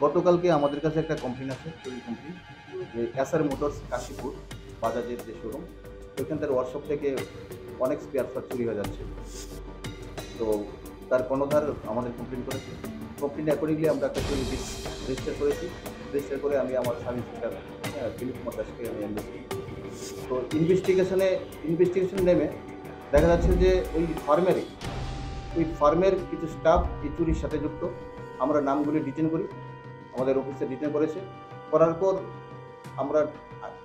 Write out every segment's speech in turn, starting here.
গতকালকে আমাদের কাছে একটা কমপ্লেন আছে, চুরি কমপ্লেন, যে এসআর মোটরস কাশীপুর বাজাজের যে শোরুম, ওইখানকার ওয়ার্কশপ থেকে অনেক স্পেয়ার পার্ট চুরি হয়ে যাচ্ছে। তো তার কর্ণধার আমাদের কমপ্লেন করেছে। কমপ্লেন অ্যাকর্ডিংলি আমরা একটা চুরি রেজিস্টার করেছি। রেজিস্টার করে আমি আমার সাব ইন্সপেক্টর দিলীপ কুমার দাসকে আমি তো ইনভেস্টিগেশন নেমে দেখা যাচ্ছে যে ওই ফার্মের কিছু স্টাফ এই চুরির সাথে যুক্ত। আমরা নামগুলি ডিটেন করি, আমাদের অফিসে ডিটেন করেছে। করার পর আমরা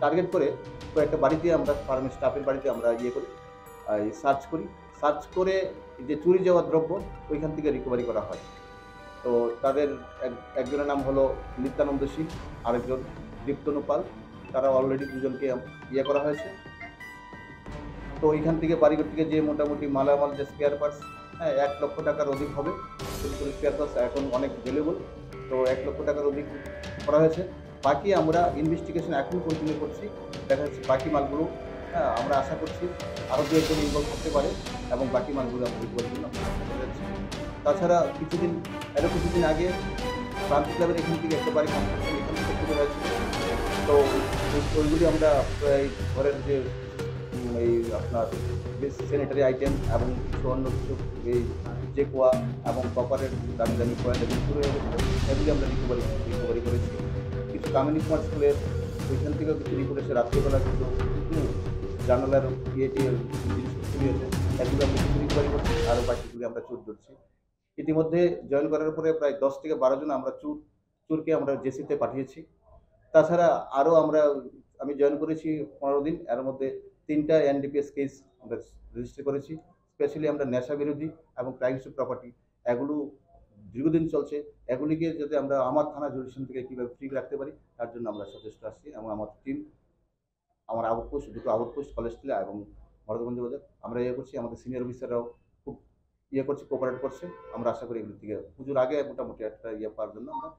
টার্গেট করে কয়েকটা বাড়িতে, আমরা ফার্মের স্টাফের বাড়িতে আমরা করি, সার্চ করে যে চুরি যাওয়া দ্রব্য ওইখান থেকে রিকভারি করা হয়। তো তাদের একজনের নাম হলো নিত্যানন্দ সিং, আরেকজন দীপ্তনু পাল। তারা অলরেডি দুজনকে করা হয়েছে। তো ওইখান থেকে বাড়িঘর থেকে যে মোটামুটি মালামাল, যে স্পেয়ার পার্টস, হ্যাঁ, 1 লক্ষ টাকার অধিক হবে। স্পেয়ার পার্টস এখন অনেক ভ্যালুয়েবল। তো 1 লক্ষ টাকার অধিক করা হয়েছে। বাকি আমরা ইনভেস্টিগেশন এখন কন্টিনিউ করছি। দেখা যাচ্ছে বাকি মালগুলো, হ্যাঁ, আমরা আশা করছি আরও দু একজন ইনভলভ করতে পারে এবং বাকি মালগুলো আমরা রিকভারির জন্য যাচ্ছি। তাছাড়া কিছুদিন আগে ক্রান্তি ক্লাবের এখান থেকে একটা বাড়ি কনস্ট্রাকশন এখান থেকে শুরু হয়েছে। তো ওইগুলি আমরা এই ঘরের যে এই আপনার স্যানিটারি আইটেম এবং কিছু অন্য কিছু এই কোয়া এবং কপারের দামি দামি কয়েল এগুলো শুরু হয়ে গেছে, এগুলি আমরা রিকভারি করেছি। কিছু কামিনী কুমার স্কুলের ওইখান থেকেও কিছু রিপোর্ট এসে রাত্রিবেলা কিছু জানালার জিনিস চুরি হয়েছে, এগুলো আমরা কিছু রিকভারি করছি, আরও বাকিগুলি আমরা চোর ধরছি। ইতিমধ্যে জয়েন করার পরে প্রায় 10 থেকে 12 জন আমরা চোরকে আমরা জেসিতে পাঠিয়েছি। তাছাড়া আরও আমি জয়েন করেছি 15 দিন, এর মধ্যে 3টা এনডিপিএস কেস আমরা রেজিস্টার করেছি। স্পেশালি আমরা নেশা বিরোধী এবং ক্রাইমস টু প্রপার্টি, এগুলো দীর্ঘদিন চলছে। এগুলিকে যাতে আমরা আমার থানা জুডিশন থেকে কীভাবে ফ্রি রাখতে পারি, তার জন্য আমরা সচেষ্ট আসছি এবং আমার টিম, আমার দুটো আউটপোস্ট কলেজটিলা এবং ভরতগঞ্জ বাজার আমরা করছি। আমাদের সিনিয়র অফিসাররাও খুব করছে, কোঅপারেট করছে। আমরা আশা করি এগুলো থেকে পুজোর আগে মোটামুটি একটা পাওয়ার জন্য আমরা